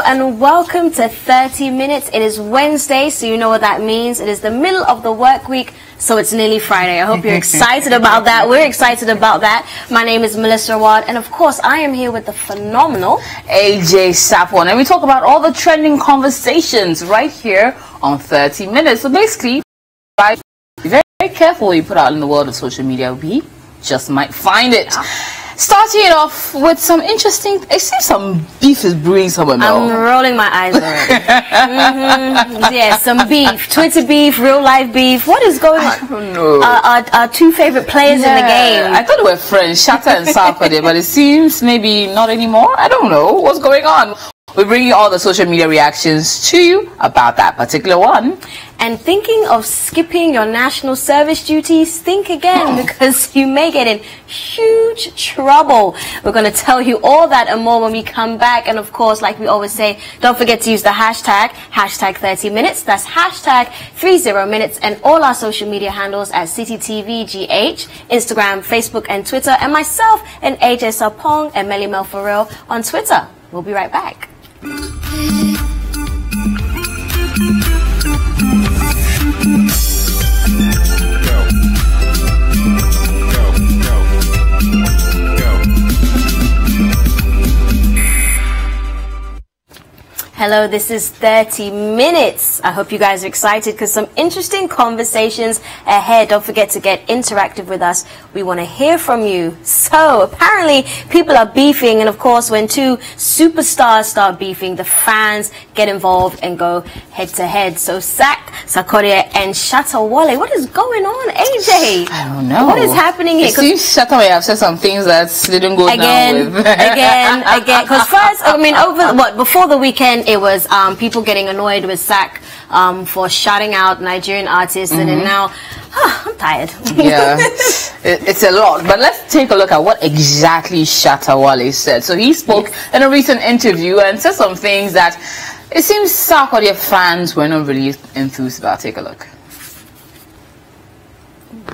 and welcome to 30 Minutes. It is Wednesday, so you know what that means. It is the middle of the work week, so it's nearly Friday. I hope you're excited about that. We're excited about that. My name is Melissa Ward, and of course, I am here with the phenomenal AJ Sarpong, and we talk about all the trending conversations right here on 30 Minutes. So basically, right, be very, very careful what you put out in the world of social media. We just might find it. Starting it off with some interesting, I see some beef is brewing somewhere now. I'm rolling my eyes already. Yeah, some beef. Twitter beef, real life beef. What is going on? I don't know. Our two favorite players in the game. I thought they were friends, Shatta and Sarpong, but it seems maybe not anymore. I don't know what's going on. We're bringing all the social media reactions to you about that particular one. And thinking of skipping your national service duties, think again, because you may get in huge trouble. We're going to tell you all that and more when we come back. And of course, like we always say, don't forget to use the hashtag 30 Minutes. That's hashtag 30 Minutes, and all our social media handles at CTTVGH, Instagram, Facebook, and Twitter. And myself and AJ Sarpong and Melly Mel for real on Twitter. We'll be right back. Hello, this is 30 Minutes. I hope you guys are excited because some interesting conversations ahead. Don't forget to get interactive with us. We want to hear from you. So apparently people are beefing, and of course when two superstars start beefing, the fans get involved and go head to head. So Sarkodie and Shatta Wale, what is going on, AJ? I don't know. What is happening here? It seems Shatta Wale have said some things that didn't go down with. Again. Because first, I mean, before the weekend, it was people getting annoyed with Sak for shouting out Nigerian artists, and then now I'm tired. Yeah, it's a lot. But let's take a look at what exactly Shatta Wale said. So he spoke in a recent interview and said some things that it seems Sarkodie fans were not really enthused about. Take a look.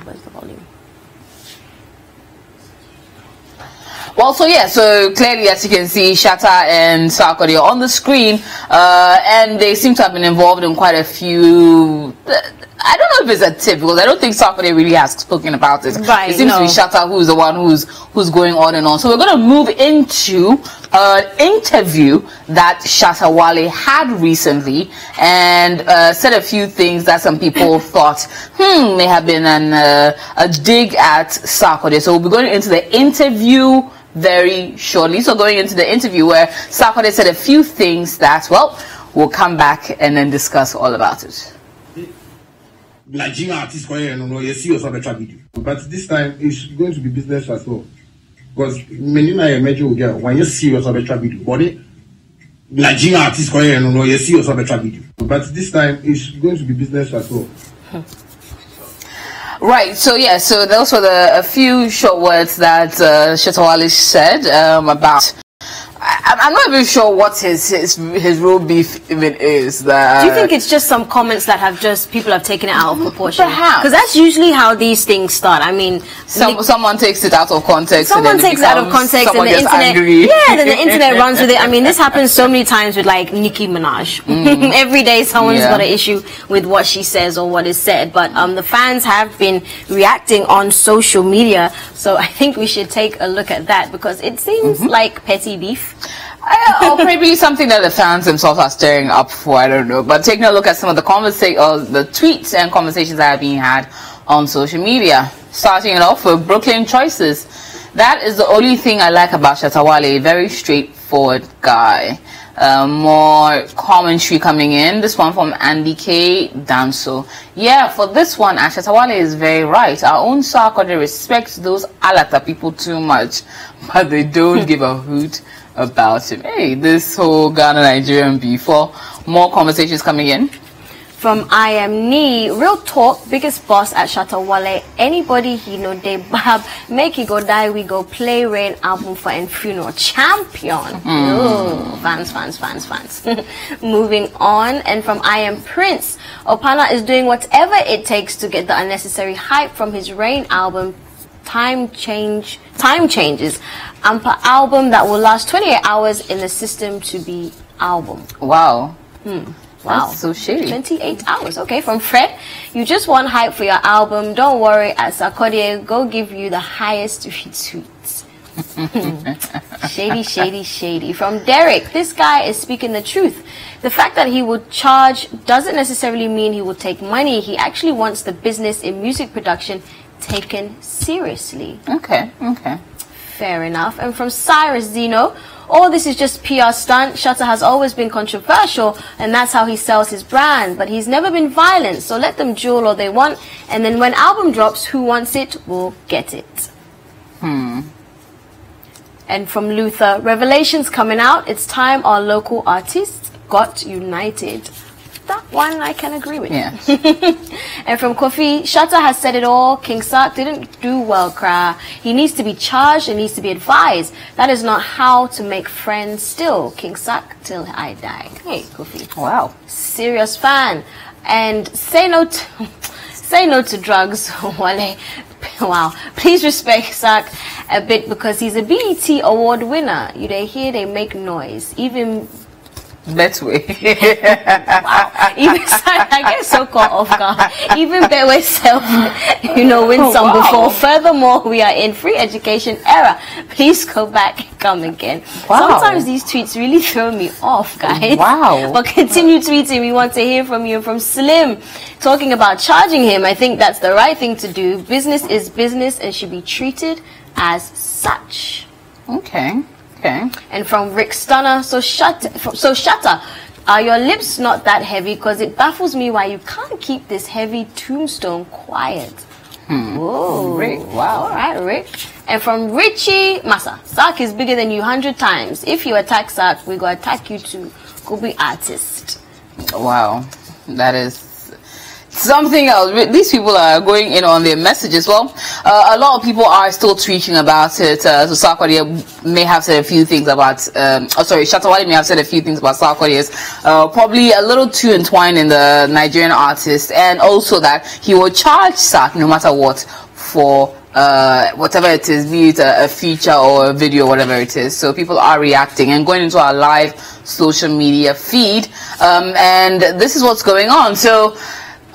Where's the volume? Well, so clearly, as you can see, Shatta and Sarkodie are on the screen, and they seem to have been involved in quite a few. I don't know if it's a tip, because I don't think Sarkodie really has spoken about it. Right, it seems to be Shatta who's the one who's going on and on. So we're going to move into an interview that Shatta Wale had recently, and said a few things that some people thought may have been a dig at Sarkodie. So we'll be going into the interview very shortly. So going into the interview where Sarkodie said a few things that, well, we'll come back and then discuss all about it. Nigerian artists, but this time it's going to be business as well. Because many Nigerian will get when you see us on the video, body Nigerian artists, you see us on the video. But this time it's going to be business as well. Right, so those were a few short words that Shatta Wale said about. I'm not even sure what his real beef even is. Do you think it's just some comments that people have taken it out of proportion? Perhaps. Because that's usually how these things start. I mean, someone takes it out of context. Someone takes it out of context, and the internet. Angry. Yeah, then the internet runs with it. I mean, this happens so many times with like Nicki Minaj. Every day, someone's got an issue with what she says or what is said. But the fans have been reacting on social media, so I think we should take a look at that because it seems like petty beef. Or maybe something that the fans themselves are stirring up for, I don't know. But taking a look at some of the the tweets and conversations that are being had on social media. Starting it off with Brooklyn Choices. That is the only thing I like about Shatta Wale, very straightforward guy. More commentary coming in. This one from Andy K. Danso. Yeah, for this one, Shatta Wale is very right. Our own Sarkodie respects those Alata people too much, but they don't give a hoot about him. Hey, this whole Ghana-Nigerian beef. More conversations coming in. From I Am Ni, real talk, biggest boss at Shatta Wale. Anybody he know they bab, make he go die, we go play rain album for and funeral champion. Oh, fans. Moving on, and from I Am Prince, Opana is doing whatever it takes to get the unnecessary hype from his Rain album. Time changes. Amper album that will last 28 hours in the system to be album. Wow. Wow. That's so shady. 28 hours. Okay, from Fred. You just want hype for your album. Don't worry, at Sarkodie, go give you the highest retweets. Shady, shady, shady. From Derek. This guy is speaking the truth. The fact that he would charge doesn't necessarily mean he will take money. He actually wants the business in music production taken seriously. Okay, okay. Fair enough. And from Cyrus Zeno, all this is just PR stunt. Shatta has always been controversial, and that's how he sells his brand. But he's never been violent, so let them jewel all they want. And then when album drops, who wants it will get it. And from Luther, Revelations coming out. It's time our local artists got united. That one I can agree with. Yeah. And from Kofi, Shatta has said it all. King Sark didn't do well, cry. He needs to be charged and needs to be advised. That is not how to make friends still. King Sark till I die. Hey, Kofi. Wow. Serious fan. And say no to drugs, Wale. Wow. Please respect Sark a bit because he's a BET award winner. You they hear they make noise. Even Betway. wow. Even I get so caught off guard. Even Betway self, win some before. Furthermore, we are in free education era. Please go back and come again. Wow. Sometimes these tweets really throw me off, guys. Wow. But continue tweeting. We want to hear from you. From Slim, talking about charging him. I think that's the right thing to do. Business is business and should be treated as such. Okay. Okay. And from Rick Stunner, so Shatta, are your lips not that heavy? Because it baffles me why you can't keep this heavy tombstone quiet. Whoa. Rick, wow. All right, Rick. And from Richie Massa, Sark is bigger than you 100 times. If you attack Sark, we go attack you too. Go be artist. Wow. That is something else. These people are going in on their messages. Well, a lot of people are still tweeting about it. So Sarkodie may have said a few things about, Shatta Wale may have said a few things about Sarkodie's, probably a little too entwined in the Nigerian artist, and also that he will charge Sark no matter what for whatever it is, be it a feature or a video, whatever it is. So people are reacting and going into our live social media feed, and this is what's going on. So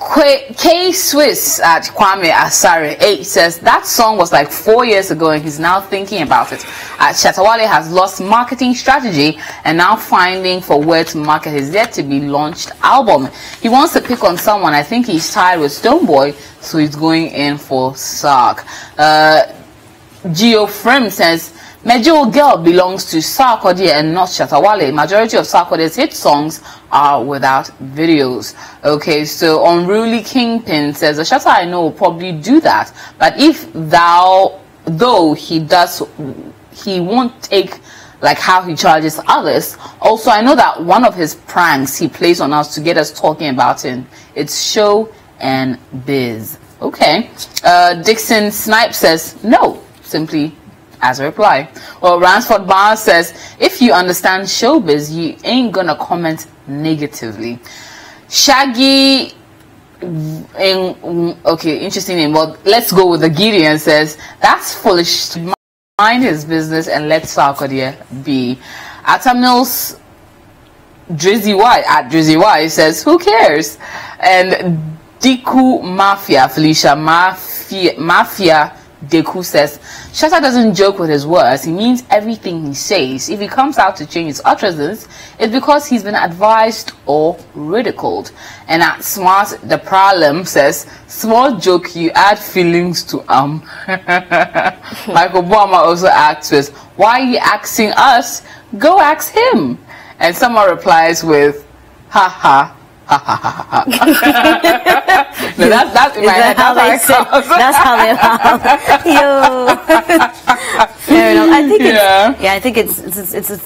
K Swiss at Kwame Asare 8 says that song was like 4 years ago and he's now thinking about it. Shatta Wale has lost marketing strategy and now finding for where to market his yet to be launched album. He wants to pick on someone. I think he's tired with Stonebwoy, so he's going in for Sark. Geo Frem says Mejo Girl belongs to Sarkodie and not Shatta Wale. Majority of Sarkodie's hit songs are without videos. Okay, so Unruly Kingpin says, Shatta I know will probably do that, but if though he does, he won't take like how he charges others. Also, I know that one of his pranks he plays on us to get us talking about him, it's show and biz. Okay, Dixon Snipe says no, simply as a reply. Well, Ransford Barnes says, if you understand showbiz, you ain't gonna comment negatively. Shaggy, okay, interesting name, but let's go with the Gideon says, that's foolish to mind his business and let Sarkodie be. Atamil's Drizzy Y says, who cares? And Diku Mafia, Felicia Mafia Deku says, Shatta doesn't joke with his words, he means everything he says. If he comes out to change his utterances, it's because he's been advised or ridiculed. And at Smart the Problem says, small joke, you add feelings to Michael Obama also asks with, why are you asking us? Go ask him. And someone replies with, ha ha. No, that's in my head. That's how they laugh. Yo. Fair enough. I think it's a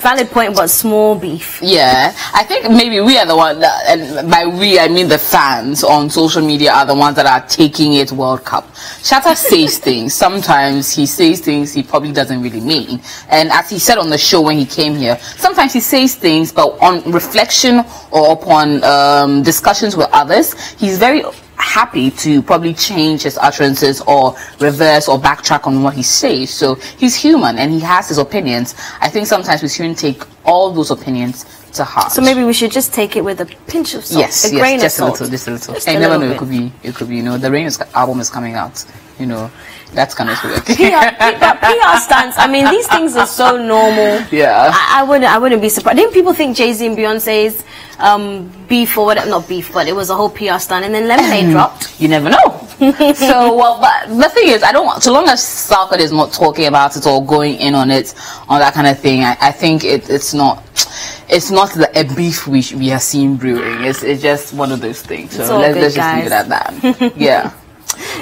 valid point about small beef. Yeah, I think maybe we are the one that, and by we I mean the fans on social media are the ones that are taking it World Cup. Shatta says things. Sometimes he says things he probably doesn't really mean. And as he said on the show when he came here, sometimes he says things, but on reflection or upon discussions with others, he's very happy to probably change his utterances or reverse or backtrack on what he says. So he's human and he has his opinions. I think sometimes we shouldn't take all those opinions to heart. So maybe we should just take it with a pinch of salt. Yes, a grain of just salt. a little, just a little. Just And a never little know, bit. it could be, you know, the Rain album is coming out, you know, that's kind of weird. PR stunts. I mean, these things are so normal. Yeah. I wouldn't be surprised. Didn't people think Jay-Z and Beyonce's beef or whatever, not beef, but it was a whole PR stunt, and then Lemonade dropped? You never know. So, well, but the thing is, I don't, so long as Sarkot is not talking about it or going in on it, on that kind of thing, I think it's not a beef we are seeing brewing. It's just one of those things. So let's just leave it at that. Yeah.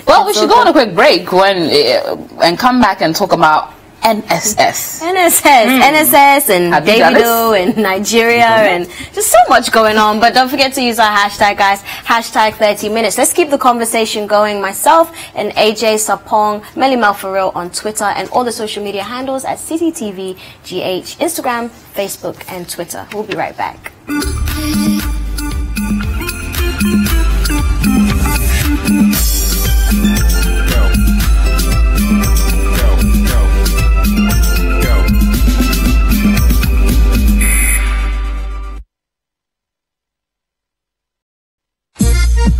Well, we should go on a quick break and come back and talk about NSS and Davido and Nigeria and just so much going on. But don't forget to use our hashtag, guys. Hashtag 30 minutes. Let's keep the conversation going. Myself and AJ, Sarpong, Melly Mel for real on Twitter and all the social media handles at CityTV GH, Instagram, Facebook and Twitter. We'll be right back.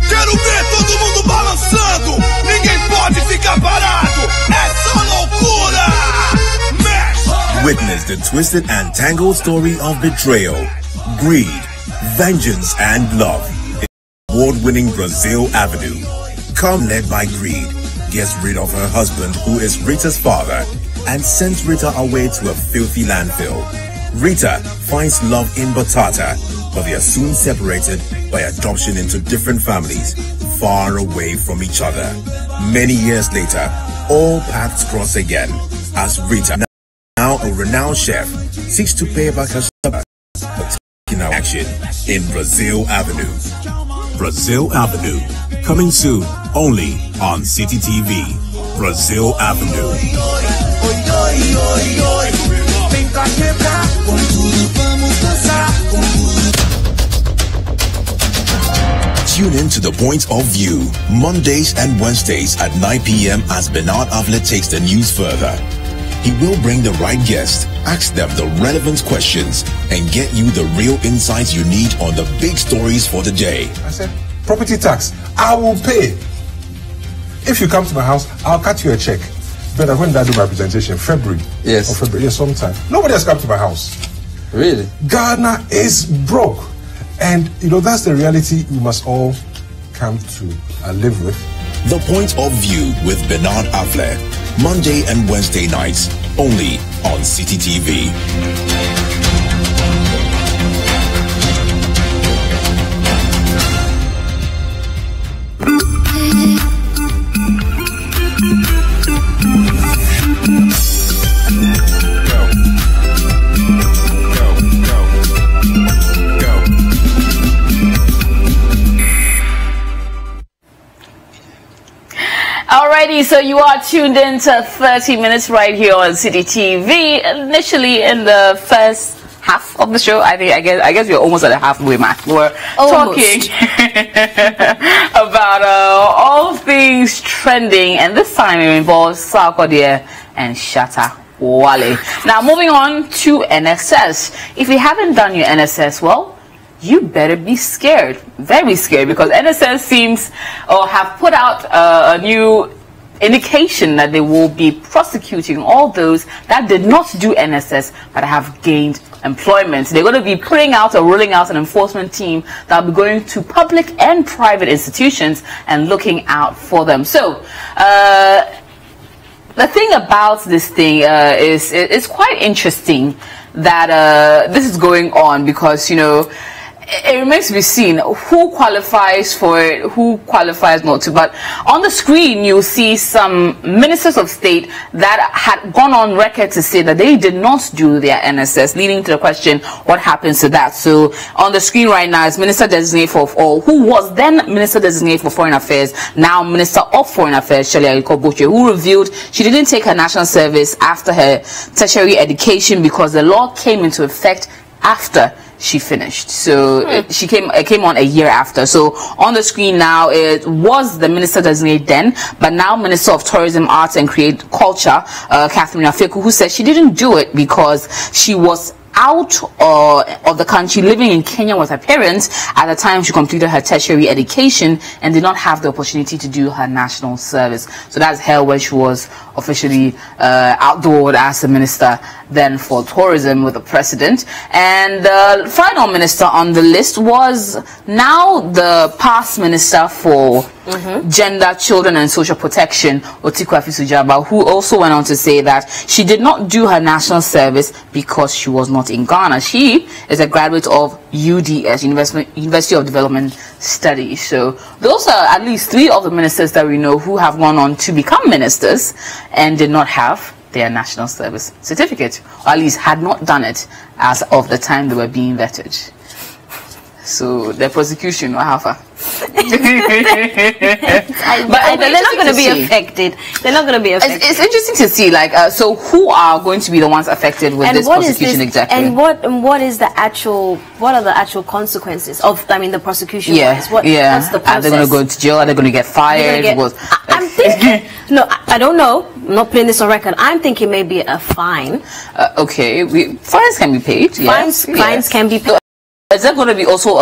Quero ver todo mundo balançando. Ninguém pode ficar parado. É só loucura. Mexe. Witness the twisted and tangled story of betrayal, greed, vengeance, and love. Award-winning Brazil Avenue. Come led by greed, gets rid of her husband, who is Rita's father, and sends Rita away to a filthy landfill. Rita finds love in Batata, but they are soon separated by adoption into different families, far away from each other. Many years later, all paths cross again, as Rita, now a renowned chef, seeks to pay back her son, but taking out action in Brazil Avenue. Brazil Avenue, coming soon, only on City TV. Brazil Avenue. Tune in to The Point of View, Mondays and Wednesdays at 9 p.m. as Bernard Avlet takes the news further. He will bring the right guest, ask them the relevant questions, and get you the real insights you need on the big stories for the day. I said, property tax, I will pay. If you come to my house, I'll cut you a check. But when did I do my presentation? February. Yes. Or February, yes, sometime. Nobody has come to my house. Really? Ghana is broke. And, you know, that's the reality we must all come to live with. The Point of View with Bernard Avlet, Monday and Wednesday nights, only on City TV. Alrighty, so you are tuned in to 30 Minutes right here on City TV. Initially in the first half of the show, I guess we're almost at the halfway mark. We're talking about all things trending, and this time it involves Sarkodie and Shatta Wale. Now, moving on to NSS. If you haven't done your NSS, well, you better be scared, very scared, because NSS seems or have put out a new indication that they will be prosecuting all those that did not do NSS but have gained employment. They're going to be putting out or rolling out an enforcement team that will be going to public and private institutions and looking out for them. So, the thing about this thing is it's quite interesting that this is going on, because, you know, it remains to be seen who qualifies for it, who qualifies not to. But on the screen, you'll see some ministers of state that had gone on record to say that they did not do their NSS, leading to the question, what happens to that? So on the screen right now is Minister Designate for All, who was then Minister Designate for Foreign Affairs, now Minister of Foreign Affairs, Shirley Aliko Botchwey, who revealed she didn't take her national service after her tertiary education because the law came into effect after she finished. So it came on a year after. So on the screen now, it was the Minister Designate then, but now Minister of Tourism, Arts and Culture, Catherine Afeku, who said she didn't do it because she was out of the country, living in Kenya with her parents at the time she completed her tertiary education, and did not have the opportunity to do her national service. So that's her when she was officially outdoored as the minister then for tourism with the president. And the final minister on the list was now the past minister for gender, children and social protection, Otiko Afisujaba, who also went on to say that she did not do her national service because she was not in Ghana. She is a graduate of UDS, University of Development Studies. So those are at least 3 of the ministers that we know who have gone on to become ministers and did not have their national service certificate, or at least had not done it as of the time they were being vetted. So the prosecution or how far? But they're not going to be affected. They're not going to be affected. It's interesting to see, like, so who are going to be the ones affected with this prosecution exactly? And what are the actual consequences of, I mean, the prosecution? What's the process? Are they going to go to jail? Are they going to get fired? I'm thinking, no, I don't know. I'm not putting this on record. I'm thinking maybe a fine. Okay, fines can be paid. Fines can be paid. Is that going to be also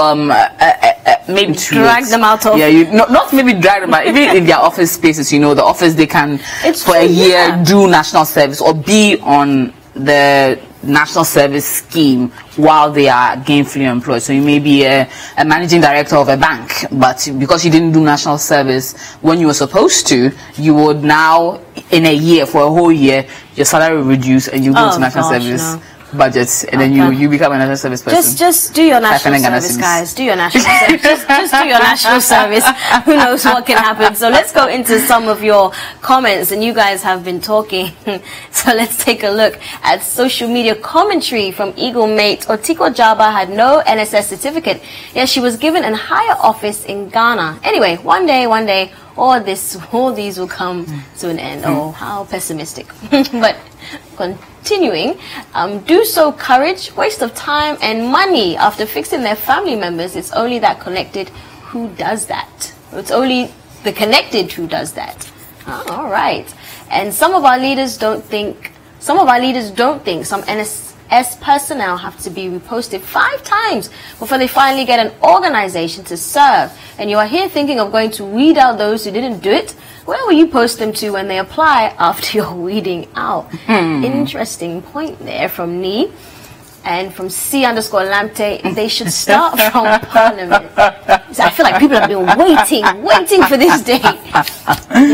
maybe drag them out of? Yeah, not maybe drag them out. Even in their office spaces, you know, the office they can for a year do national service or be on the national service scheme while they are gainfully employed. So you may be a managing director of a bank, but because you didn't do national service when you were supposed to, you would now in a year, for a whole year, your salary will reduce and you go to national service budgets, and then you become a national service person. Just do your national service, guys. Do your national service. Just do your national service. Who knows what can happen? So let's go into some of your comments, and you guys have been talking. So let's take a look at social media commentary from Eagle Mate. Otiko Jaba had no NSS certificate, yet she was given a higher office in Ghana. Anyway, one day, all these will come to an end. Oh, how pessimistic. But continuing, do so courage, waste of time and money after fixing their family members. It's only that connected who does that. It's only the connected who does that. All right. And some of our leaders don't think some NSS personnel have to be reposted 5 times before they finally get an organization to serve. And you are here thinking of going to weed out those who didn't do it. Where will you post them to when they apply after you're weeding out? Interesting point there from Nee. And from C_Lampte, they should start from Parliament. So I feel like people have been waiting for this day.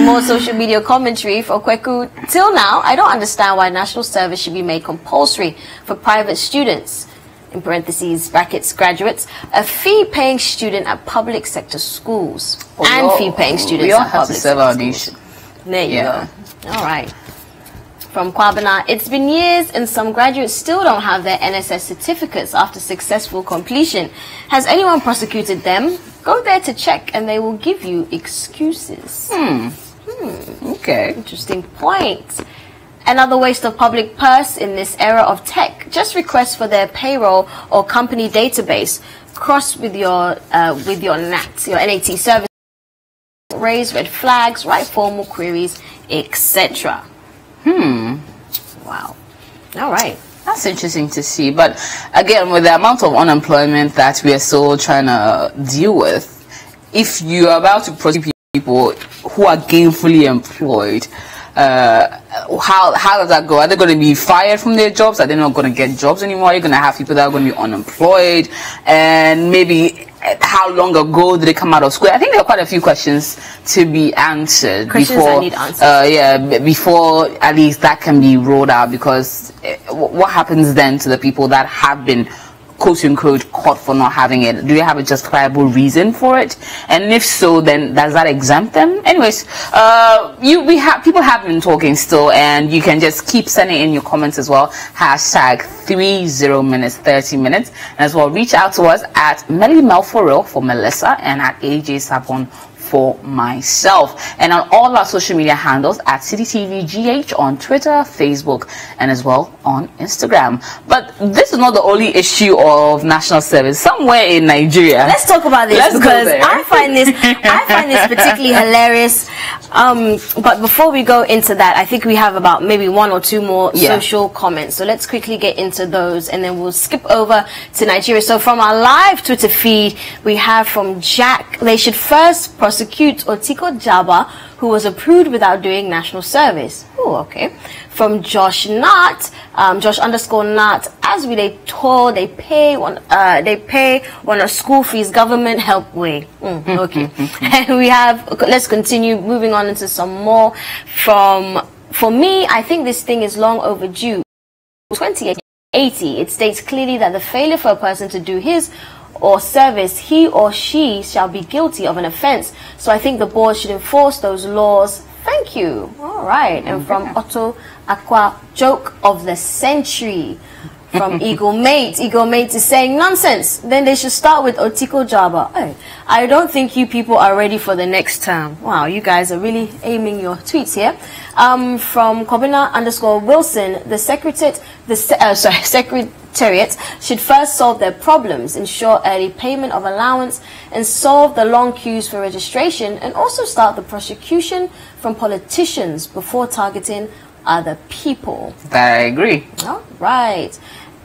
More social media commentary for Kweku. Till now, I don't understand why national service should be made compulsory for private students. In parentheses, brackets, graduates, a fee-paying student at public sector schools. And fee-paying students at public sector schools. There you go. All right. From Kwabena, it's been years and some graduates still don't have their NSS certificates after successful completion. Has anyone prosecuted them? Go there to check and they will give you excuses. Okay. Interesting point. Another waste of public purse in this era of tech. Just request for their payroll or company database. Cross with your NAT, your NAT service. Raise red flags, write formal queries, etc. Wow. All right. That's interesting to see. But again, with the amount of unemployment that we are still trying to deal with, if you are about to prosecute people who are gainfully employed, how does that go? Are they going to be fired from their jobs? Are they not going to get jobs anymore? Are you going to have people that are going to be unemployed? And maybe how long ago did they come out of school? I think there are quite a few questions to be answered before at least that can be rolled out, because what happens then to the people that have been quote unquote caught for not having it? Do they have a justifiable reason for it? And if so, then does that exempt them? Anyways, people have been talking still, and you can just keep sending in your comments as well. Hashtag 30Minutes 30 minutes, and as well reach out to us at Melly Mel for real for Melissa and at AJ Sarpong for myself. And on all our social media handles at CityTVGH on Twitter, Facebook, and as well on Instagram. But this is not the only issue of national service. Somewhere in Nigeria, let's talk about this, because I find this particularly hilarious. But before we go into that, I think we have about maybe one or two more social comments. So let's quickly get into those, and then we'll skip over to Nigeria. So from our live Twitter feed, we have from Jack: they should first prosecute Otiko Jaba, who was approved without doing national service. Oh, okay. From Josh Nat, Josh_Nat, as we they told, they pay one of school fees, government help way. Okay. And we have, let's continue moving on into some more. For me, I think this thing is long overdue. 2080, it states clearly that the failure for a person to do his or service, he or she shall be guilty of an offense. So I think the board should enforce those laws. Thank you. All right. And from Otto Aqua, joke of the century. From Eagle Mate is saying nonsense. Then they should start with Otiko Jaba. Hey, I don't think you people are ready for the next term. Wow, you guys are really aiming your tweets here. From Kobina_Wilson, the Secretariat should first solve their problems, ensure early payment of allowance, and solve the long queues for registration, and also start the prosecution from politicians before targeting other people. I agree. All right.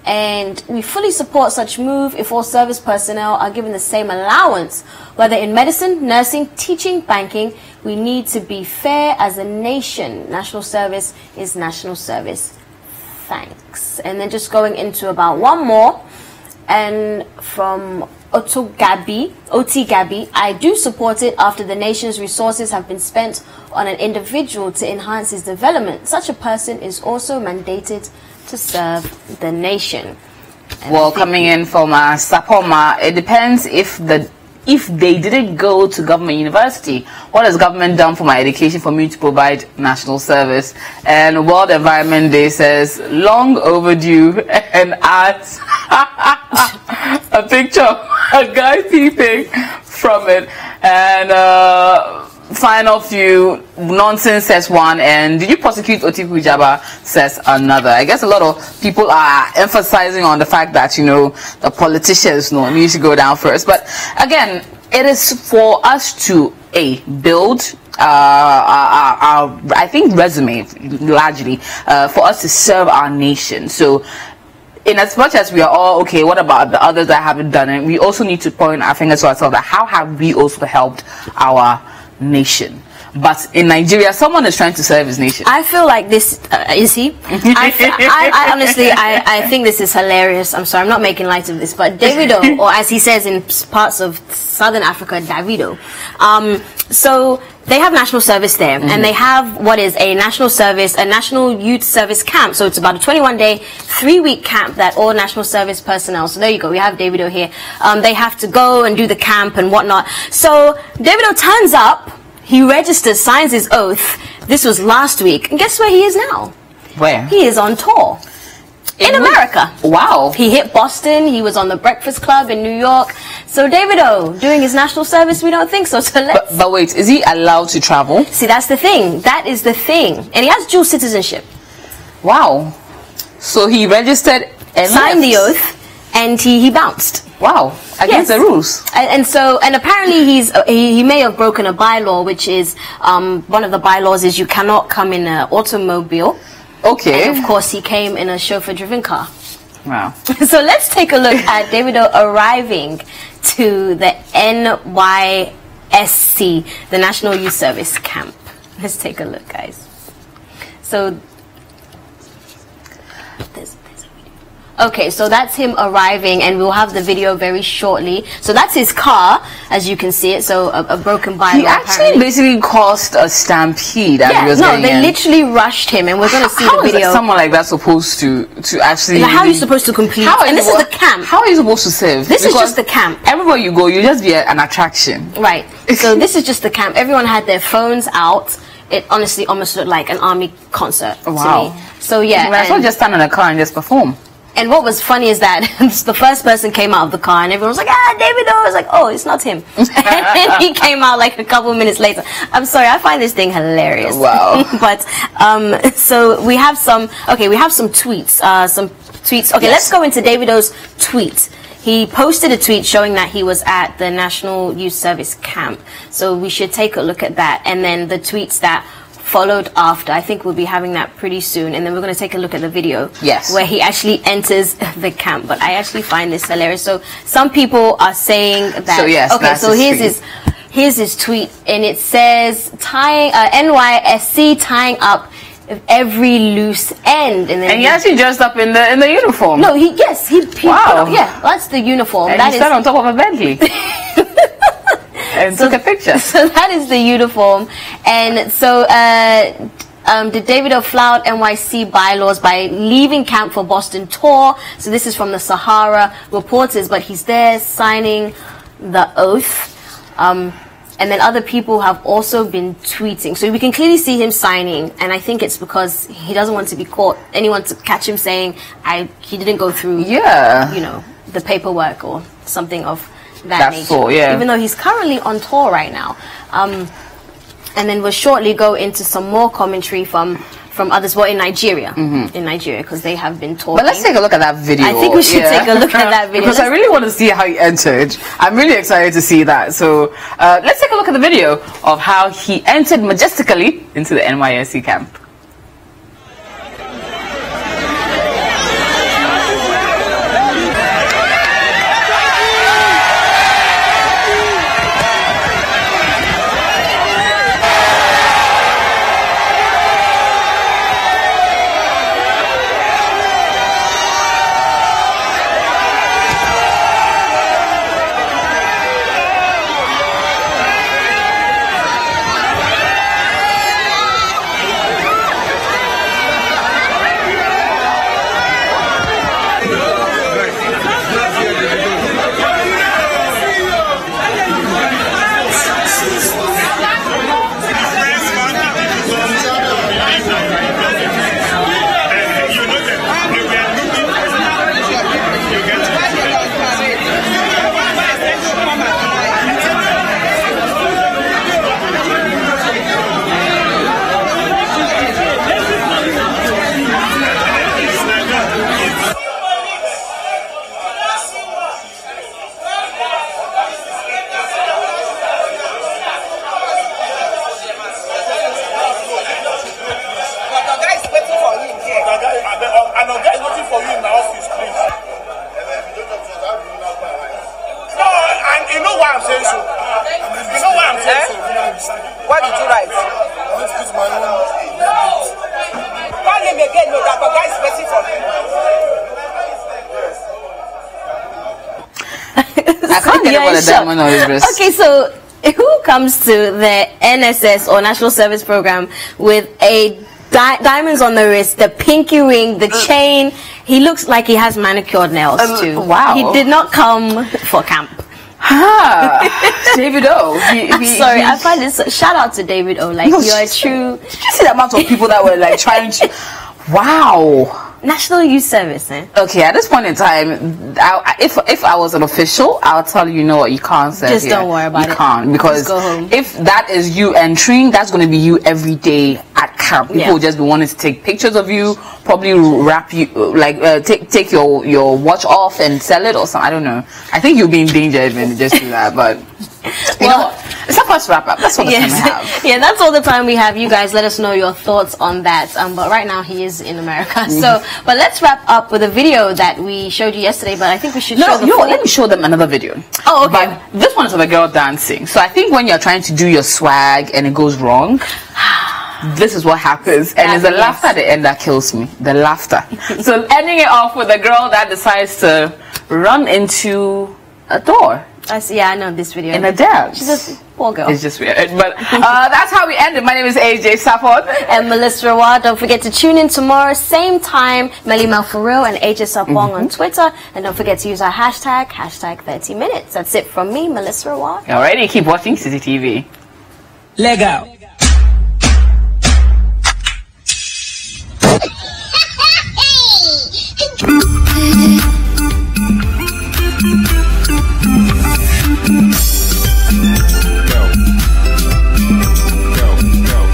And we fully support such move if all service personnel are given the same allowance, whether in medicine, nursing, teaching, banking. We need to be fair as a nation. National service is national service. Thanks. And then just going into about one more, and from OT Gabi, I do support it after the nation's resources have been spent on an individual to enhance his development. Such a person is also mandated to serve the nation. And well, coming in from Sarpong, it depends if they didn't go to government university. What has government done for my education for me to provide national service? And World Environment Day says long overdue, and adds a picture of a guy peeping from it. And final few, nonsense says one, and did you prosecute Otiko Jaba says another. I guess a lot of people are emphasizing on the fact that, you know, the politicians need to go down first. But again, it is for us to build our I think resume largely for us to serve our nation. So in as much as we are all okay, what about the others that haven't done it? We also need to point our fingers to ourselves that how have we also helped our nation? But in Nigeria, someone is trying to serve his nation. I feel like this is he. I honestly, I think this is hilarious. I'm sorry, I'm not making light of this, but Davido, or as he says in parts of Southern Africa, Davido. So they have national service there, and they have what is a national service, a national youth service camp. So it's about a 21-day, 3-week camp that all national service personnel. So there you go. We have Davido here. They have to go and do the camp and whatnot. So Davido turns up. He registers, signs his oath. This was last week. And guess where he is now? Where? He is on tour. In America. Wow. He hit Boston. He was on the Breakfast Club in New York. So Davido, doing his national service, we don't think so. So let's... But wait, is he allowed to travel? See, that's the thing. That is the thing. And he has dual citizenship. Wow. So he registered and signed the oath, and he bounced. Wow. Against the rules. And apparently he may have broken a bylaw, which is one of the bylaws is you cannot come in an automobile. Okay. And of course he came in a chauffeur-driven car. Wow. So let's take a look at Davido arriving to the NYSC, the National Youth Service Camp. Let's take a look, guys. So okay, so that's him arriving, and we'll have the video very shortly. So that's his car, as you can see it. So a broken bylaw. He actually basically caused a stampede. They literally rushed him, and we're going to see the video. How is someone like that supposed to actually? Like, how are you supposed to complete? And this is the camp. How are you supposed to serve? This is just the camp. Everywhere you go, you just be an attraction. Right. So this is just the camp. Everyone had their phones out. It honestly almost looked like an army concert to me. So yeah, you might as well just stand in a car and just perform. And what was funny is that the first person came out of the car and everyone was like, Davido. I was like, oh, it's not him. And he came out like a couple minutes later. I'm sorry, I find this thing hilarious. Wow. But so we have some tweets. Okay, let's go into Davido's tweet. He posted a tweet showing that he was at the National Youth Service camp. So we should take a look at that. And then the tweets that followed after, I think we'll be having that pretty soon. And then we're going to take a look at the video. Yes. Where he actually enters the camp. But I actually find this hilarious. So some people are saying that... So yes, okay, so here's his tweet. And it says, NYSC tying up every loose end. And then he actually dressed up in the uniform. No, he wow. Yeah, that's the uniform. And that he sat on top of a Bentley. And took a picture. So that is the uniform. And so did Davido flout NYC bylaws by leaving camp for Boston tour. So this is from the Sahara Reporters, but he's there signing the oath. And then other people have also been tweeting. So we can clearly see him signing. And I think it's because he doesn't want to be caught, anyone to catch him saying he didn't go through, the paperwork or something of that nature. All, yeah. Even though he's currently on tour right now. And then we'll shortly go into some more commentary from others, in Nigeria. In Nigeria, because they have been talking. But let's take a look at that video. I think we should take a look at that video. Because I really want to see how he entered. I'm really excited to see that. So let's take a look at the video of how he entered majestically into the NYSC camp. What did you write? Call him again, no, that guy is waiting for him. I can't get about a diamond on his wrist. Okay, so who comes to the NSS or National Service Program with a diamonds on the wrist, the pinky ring, the chain? He looks like he has manicured nails too. Wow. He did not come for camp. Davido. I'm sorry, I find this. Shout out to Davido. Like, you're a true. Did you see the amount of people that were like trying to? Wow. National Youth Service, eh? Okay, at this point in time, if I was an official, I'll tell you, what, you can't serve Just here. don't worry about it. You can't, because Just go home. if that is you entering, that's going to be you every day at camp. People will just be wanting to take pictures of you, probably wrap you, like take your watch off and sell it or something. I don't know. I think you'll be in danger if you just do that, but you know what? It's our first wrap up. That's all the time we have. Yeah, that's all the time we have. You guys let us know your thoughts on that. But right now he is in America. So, but let's wrap up with a video that we showed you yesterday. But I think we should show the full. Let me show them another video. Oh, okay. But this one is of a girl dancing. So I think when you're trying to do your swag and it goes wrong, this is what happens. And it's the laughter at the end that kills me. The laughter. So ending it off with a girl that decides to run into a door. I know this video. In a dance. She's just poor girl. It's just weird. But that's how we ended. My name is AJ Sarpong. And Melissa Rawad. Don't forget to tune in tomorrow, same time. Melly Malfaril and AJ Sarpong on Twitter. And don't forget to use our hashtag 30Minutes. That's it from me, Melissa Rawad. Alrighty, keep watching CCTV. Legal.